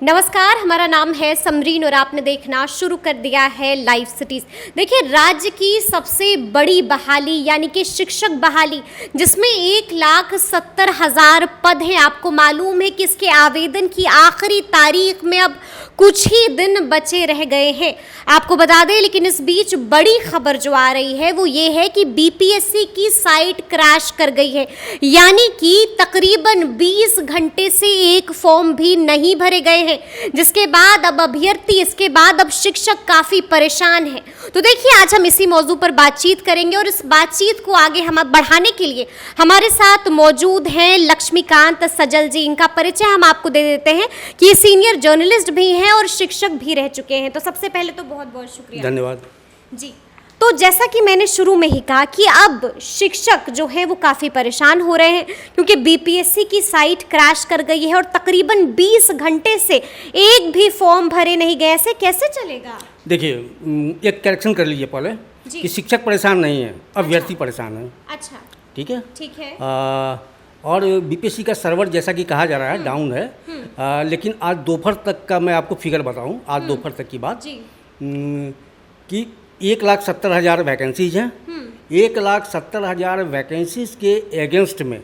नमस्कार, हमारा नाम है समरीन और आपने देखना शुरू कर दिया है लाइव सिटीज़। देखिए, राज्य की सबसे बड़ी बहाली यानी कि शिक्षक बहाली, जिसमें 1,70,000 पद हैं। आपको मालूम है कि इसके आवेदन की आखिरी तारीख में अब कुछ ही दिन बचे रह गए हैं। आपको बता दें, लेकिन इस बीच बड़ी खबर जो आ रही है वो ये है कि बीपीएससी की साइट क्रैश कर गई है, यानी कि तकरीबन 20 घंटे से एक फॉर्म भी नहीं भरे गए हैं, जिसके बाद अब अभ्यर्थी, इसके बाद अब शिक्षक काफ़ी परेशान है। तो देखिए, आज हम इसी मौजू पर बातचीत करेंगे और इस बातचीत को आगे हम बढ़ाने के लिए हमारे साथ मौजूद हैं लक्ष्मीकांत सजल जी। इनका परिचय हम आपको दे देते हैं कि ये सीनियर जर्नलिस्ट भी हैं और शिक्षक भी रह चुके हैं। तो सबसे पहले तो बहुत बहुत शुक्रिया। धन्यवाद जी। तो जैसा कि मैंने शुरू में ही कहा कि अब शिक्षक जो है वो काफ़ी परेशान हो रहे हैं, क्योंकि बीपीएससी की साइट क्रैश कर गई है और तकरीबन 20 घंटे से एक भी फॉर्म भरे नहीं गए। ऐसे कैसे चलेगा? देखिए, एक करेक्शन कर लीजिए पहले कि शिक्षक परेशान नहीं है, अभ्यर्थी परेशान है। अच्छा, ठीक है, ठीक है। और बीपीएससी का सर्वर जैसा कि कहा जा रहा है डाउन है, लेकिन आज दोपहर तक का मैं आपको फिगर बताऊं, आज दोपहर तक की बात जी। कि 1,70,000 वैकेंसीज हैं। 1,70,000 वैकेंसीज के अगेंस्ट में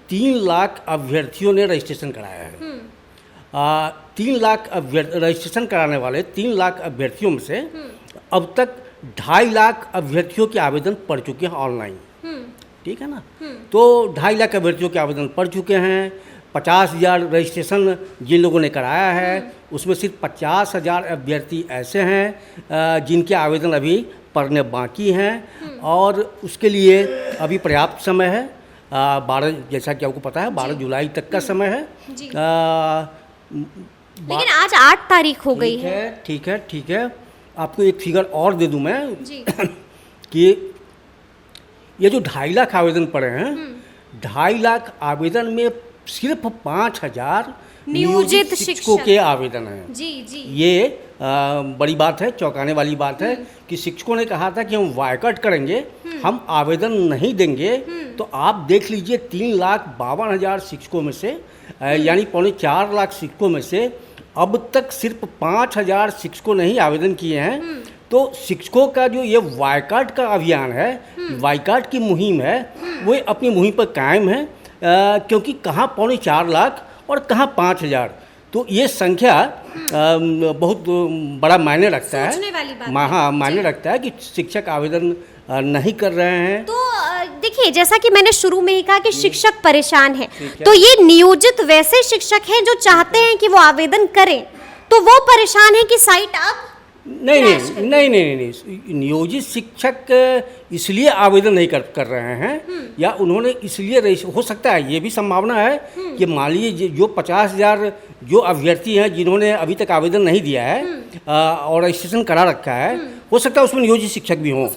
3 लाख अभ्यर्थियों ने रजिस्ट्रेशन कराया है। 3 लाख रजिस्ट्रेशन कराने वाले 3 लाख अभ्यर्थियों में से अब तक 2.5 लाख अभ्यर्थियों के आवेदन पड़ चुके हैं ऑनलाइन। ठीक है ना? तो 2.5 लाख अभ्यर्थियों के आवेदन पड़ चुके हैं। 50,000 रजिस्ट्रेशन जिन लोगों ने कराया है उसमें सिर्फ 50,000 अभ्यर्थी ऐसे हैं जिनके आवेदन अभी पड़ने बाकी हैं, और उसके लिए अभी पर्याप्त समय है। 12, जैसा कि आपको पता है, 12 जुलाई तक का समय है। लेकिन आज 8 तारीख हो गई है। ठीक है, ठीक है। आपको एक फिगर और दे दूं मैं जी। कि ये जो 2.5 लाख आवेदन पड़े हैं, 2.5 लाख आवेदन में सिर्फ 5,000 नियोजित शिक्षकों के आवेदन हैं। जी जी। ये बड़ी बात है, चौंकाने वाली बात है कि शिक्षकों ने कहा था कि हम बायकॉट करेंगे, हम आवेदन नहीं देंगे। तो आप देख लीजिए, 3,52,000 शिक्षकों में से यानी 4 लाख शिक्षकों में से अब तक सिर्फ 5,000 शिक्षकों ने ही आवेदन किए हैं। तो शिक्षकों का जो ये बायकॉट का अभियान है, बायकॉट की मुहिम है, वो अपनी मुहिम पर कायम है, क्योंकि कहाँ 4.25 लाख और कहाँ 5,000। तो ये संख्या बहुत बड़ा मायने रखता है। हाँ, मायने रखता है कि शिक्षक आवेदन नहीं कर रहे हैं। तो देखिए, जैसा कि मैंने शुरू में ही कहा कि शिक्षक परेशान है, तो ये नियोजित वैसे शिक्षक हैं जो चाहते हैं कि वो आवेदन करें, तो वो परेशान है कि साइट अब नहीं, नियोजित शिक्षक इसलिए आवेदन नहीं कर रहे हैं, या उन्होंने इसलिए, हो सकता है ये भी संभावना है कि मान लीजिए जो 50,000 जो अभ्यर्थी हैं जिन्होंने अभी तक आवेदन नहीं दिया है और रजिस्ट्रेशन करा रखा है, हो सकता है उसमें नियोजित शिक्षक भी हों,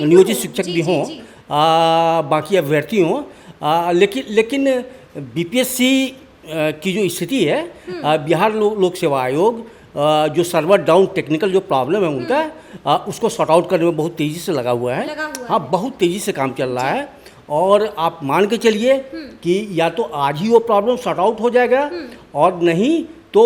नियोजित शिक्षक भी हों, बाकी अभ्यर्थी हों। लेकिन बीपीएससी की जो स्थिति है, बिहार लोक सेवा आयोग जो सर्वर डाउन टेक्निकल जो प्रॉब्लम है उनका, उसको सॉर्ट आउट करने में बहुत तेज़ी से लगा हुआ है। हाँ, बहुत तेज़ी से काम चल रहा है, और आप मान के चलिए कि या तो आज ही वो प्रॉब्लम सॉर्ट आउट हो जाएगा, और नहीं तो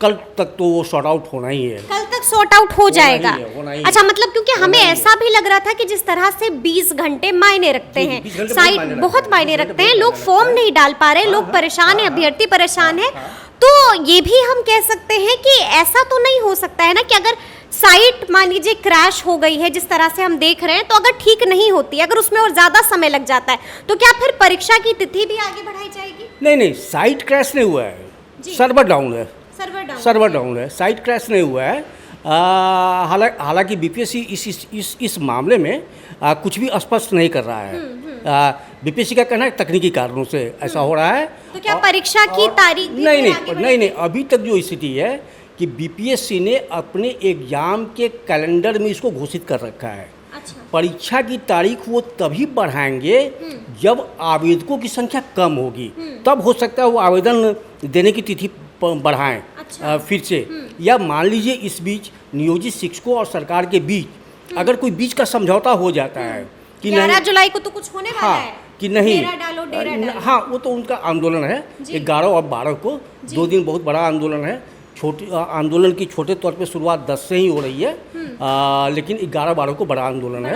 कल तक तो वो सॉर्ट आउट होना ही है। कल तक सॉर्ट आउट हो जाएगा। अच्छा, मतलब क्योंकि हमें ऐसा भी लग रहा था कि जिस तरह से 20 घंटे मायने रखते हैं, साइट बहुत मायने रखते हैं, लोग फॉर्म नहीं डाल पा रहे, लोग परेशान है, अभ्यर्थी परेशान है। तो ये भी हम कह सकते हैं कि ऐसा तो नहीं हो सकता है ना कि अगर साइट मान लीजिए क्रैश हो गई है, जिस तरह से हम देख रहे हैं, तो अगर ठीक नहीं होती, अगर उसमें और ज़्यादा समय लग जाता है, तो क्या फिर परीक्षा की तिथि भी आगे बढ़ाई जाएगी? नहीं, साइट क्रैश नहीं हुआ है, सर्वर डाउन है। सर्वर डाउन है, साइट क्रैश नहीं हुआ है। हालांकि बीपीएससी इस मामले में कुछ भी स्पष्ट नहीं कर रहा है। बीपीएससी का कहना है तकनीकी कारणों से ऐसा हो रहा है। तो क्या परीक्षा की तारीख भी नहीं, अभी तक जो स्थिति है कि बीपीएससी ने अपने एग्जाम के कैलेंडर में इसको घोषित कर रखा है। अच्छा। परीक्षा की तारीख वो तभी बढ़ाएंगे जब आवेदकों की संख्या कम होगी, तब हो सकता है वो आवेदन देने की तिथि बढ़ाएं। अच्छा। फिर से, या मान लीजिए इस बीच नियोजित शिक्षकों और सरकार के बीच अगर कोई बीच का समझौता हो जाता है कि 11 जुलाई को तो कुछ होने वाला है कि नहीं, डेरा डालो। हाँ, वो तो उनका आंदोलन है। 11 और 12 को 2 दिन बहुत बड़ा आंदोलन है। आंदोलन की छोटे तौर पे शुरुआत 10 से ही हो रही है, लेकिन 11-12 को बड़ा आंदोलन है।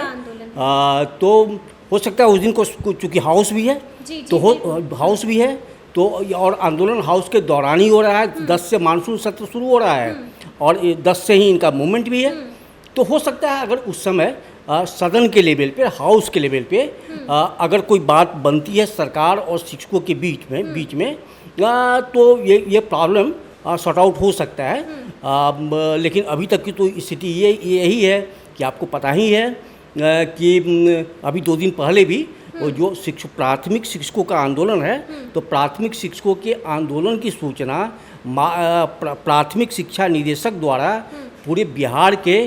तो हो सकता है उस दिन को चूँकि हाउस भी है, तो हाउस भी है तो, और आंदोलन हाउस के दौरान ही हो रहा है। 10 से मानसून सत्र शुरू हो रहा है और 10 से ही इनका मूवमेंट भी है। तो हो सकता है अगर उस समय सदन के लेवल पे, हाउस के लेवल पे अगर कोई बात बनती है सरकार और शिक्षकों के बीच में तो ये प्रॉब्लम सॉर्ट आउट हो सकता है। लेकिन अभी तक की तो स्थिति यही है कि आपको पता ही है कि अभी 2 दिन पहले भी वो जो प्राथमिक शिक्षकों का आंदोलन है, तो प्राथमिक शिक्षकों के आंदोलन की सूचना प्राथमिक शिक्षा निदेशक द्वारा पूरे बिहार के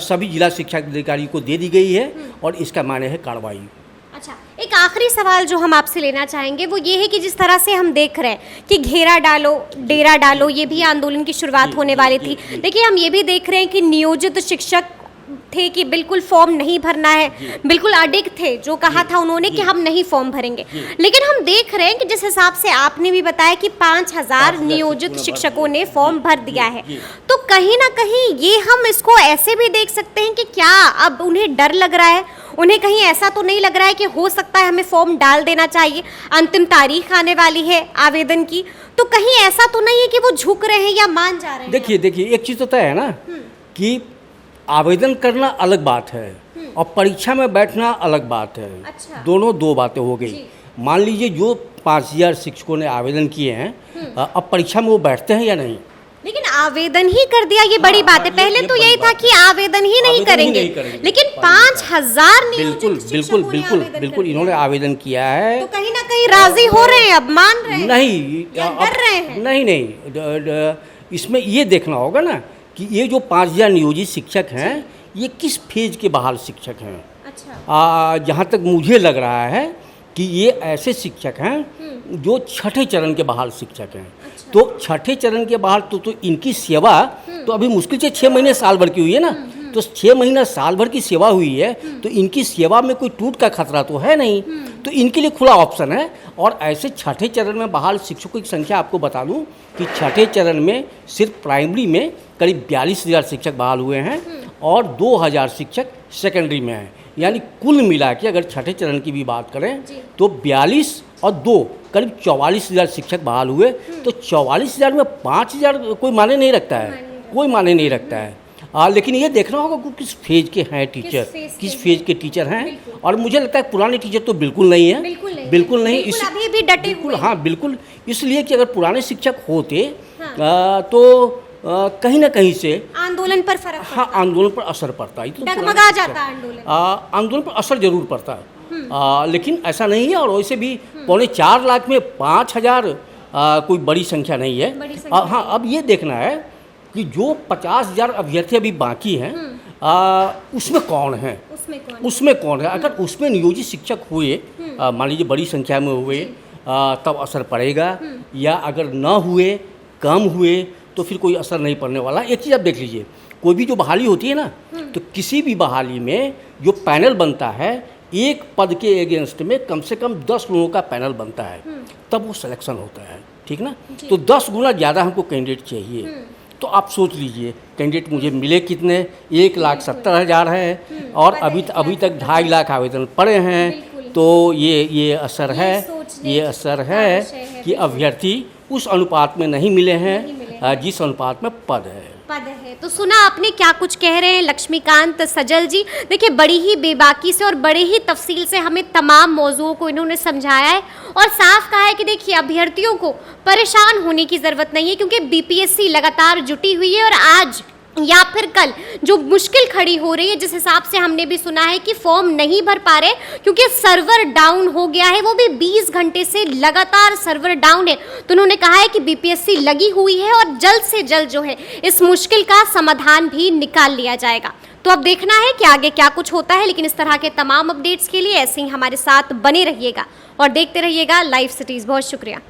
सभी जिला शिक्षा अधिकारी को दे दी गई है और इसका माने है कार्रवाई। अच्छा, एक आखिरी सवाल जो हम आपसे लेना चाहेंगे वो ये है कि जिस तरह से हम देख रहे हैं कि घेरा डालो, डेरा डालो, ये भी आंदोलन की शुरुआत होने वाली थी। देखिए, हम ये भी देख रहे हैं कि नियोजित शिक्षक थे कि बिल्कुल फॉर्म नहीं भरना है, बिल्कुल अडिग थे, जो कहा था उन्होंने कि हम नहीं फॉर्म भरेंगे। लेकिन हम देख रहे हैं कि जिस हिसाब से आपने भी बताया कि 5000 नियोजित शिक्षकों ने फॉर्म भर दिया है, तो कहीं ना कहीं ये हम इसको ऐसे भी देख सकते हैं कि क्या अब उन्हें डर लग रहा है, उन्हें कहीं ऐसा तो नहीं लग रहा है कि हो सकता है हमें फॉर्म डाल देना चाहिए, अंतिम तारीख आने वाली है आवेदन की, तो कहीं ऐसा तो नहीं है कि वो झुक रहे हैं या मान जा रहे हैं? देखिए एक चीज़ तो तय है ना कि आवेदन करना अलग बात है और परीक्षा में बैठना अलग बात है। अच्छा। दोनों 2 बातें हो गई। मान लीजिए जो 5000 शिक्षकों ने आवेदन किए हैं, अब परीक्षा में वो बैठते हैं या नहीं? लेकिन आवेदन ही कर दिया, ये बड़ी बात है। पहले तो यही था कि आवेदन ही नहीं करेंगे, लेकिन 5000 बिल्कुल इन्होंने आवेदन किया है, तो कहीं ना कहीं राजी हो रहे हैं, अब मान रहे हैं, नहीं डर रहे हैं? नहीं, इसमें ये देखना होगा ना कि ये जो 5000 नियोजित शिक्षक हैं, ये किस फेज के बहाल शिक्षक हैं। अच्छा। जहाँ तक मुझे लग रहा है कि ये ऐसे शिक्षक हैं जो छठे चरण के बहाल शिक्षक हैं। अच्छा। तो छठे चरण के बहाल तो इनकी सेवा तो अभी मुश्किल से 6 महीने साल भर की हुई है ना, तो 6 महीना साल भर की सेवा हुई है, तो इनकी सेवा में कोई टूट का खतरा तो है नहीं, तो इनके लिए खुला ऑप्शन है। और ऐसे छठे चरण में बहाल शिक्षकों की संख्या आपको बता दूं कि छठे चरण में सिर्फ प्राइमरी में करीब 42,000 शिक्षक बहाल हुए हैं और 2000 शिक्षक सेकेंडरी में हैं। यानी कुल मिला के अगर छठे चरण की भी बात करें तो 42 और 2 करीब 44,000 शिक्षक बहाल हुए। तो 44,000 में 5,000 कोई माने नहीं रखता है, कोई माने नहीं रखता है। लेकिन ये देखना होगा कि किस फेज के हैं टीचर, किस फेज के टीचर हैं। और मुझे लगता है पुराने टीचर तो बिल्कुल नहीं है, बिल्कुल नहीं, अभी भी डटे हुए। हाँ बिल्कुल, इसलिए कि अगर पुराने शिक्षक होते तो कहीं ना कहीं से आंदोलन पर फर्क पड़ता। हाँ, आंदोलन पर असर पड़ता है, तो डगमगा जाता आंदोलन। आंदोलन पर असर जरूर पड़ता है, लेकिन ऐसा नहीं है। और वैसे भी 4.25 लाख में 5000 कोई बड़ी संख्या नहीं है। हाँ, अब ये देखना है कि जो 50,000 अभ्यर्थी अभी बाकी हैं, उसमें कौन है, उसमें कौन है। अगर उसमें नियोजित शिक्षक हुए, मान लीजिए बड़ी संख्या में हुए, तब असर पड़ेगा, या अगर न हुए, कम हुए, तो फिर कोई असर नहीं पड़ने वाला। एक चीज़ आप देख लीजिए, कोई भी जो बहाली होती है ना, तो किसी भी बहाली में जो पैनल बनता है, एक पद के अगेंस्ट में कम से कम 10 लोगों का पैनल बनता है, तब वो सिलेक्शन होता है, ठीक ना। तो 10 गुना ज़्यादा हमको कैंडिडेट चाहिए। तो आप सोच लीजिए कैंडिडेट मुझे मिले कितने, 1,70,000 है और अभी तक 2.5 लाख आवेदन पड़े हैं। तो ये असर है, ये असर है कि अभ्यर्थी उस अनुपात में नहीं मिले हैं जिस अनुपात में पद है। तो सुना आपने क्या कुछ कह रहे हैं लक्ष्मीकांत सजल जी। देखिए, बड़ी ही बेबाकी से और बड़े ही तफसील से हमें तमाम मौजूओं को इन्होंने समझाया है और साफ कहा है कि देखिए, अभ्यर्थियों को परेशान होने की ज़रूरत नहीं है, क्योंकि बीपीएससी लगातार जुटी हुई है और आज या फिर कल जो मुश्किल खड़ी हो रही है, जिस हिसाब से हमने भी सुना है कि फॉर्म नहीं भर पा रहे क्योंकि सर्वर डाउन हो गया है, वो भी 20 घंटे से लगातार सर्वर डाउन है। तो उन्होंने कहा है कि बीपीएससी लगी हुई है और जल्द से जल्द जो है इस मुश्किल का समाधान भी निकाल लिया जाएगा। तो अब देखना है कि आगे क्या कुछ होता है, लेकिन इस तरह के तमाम अपडेट्स के लिए ऐसे ही हमारे साथ बने रहिएगा और देखते रहिएगा लाइव सिटीज़। बहुत शुक्रिया।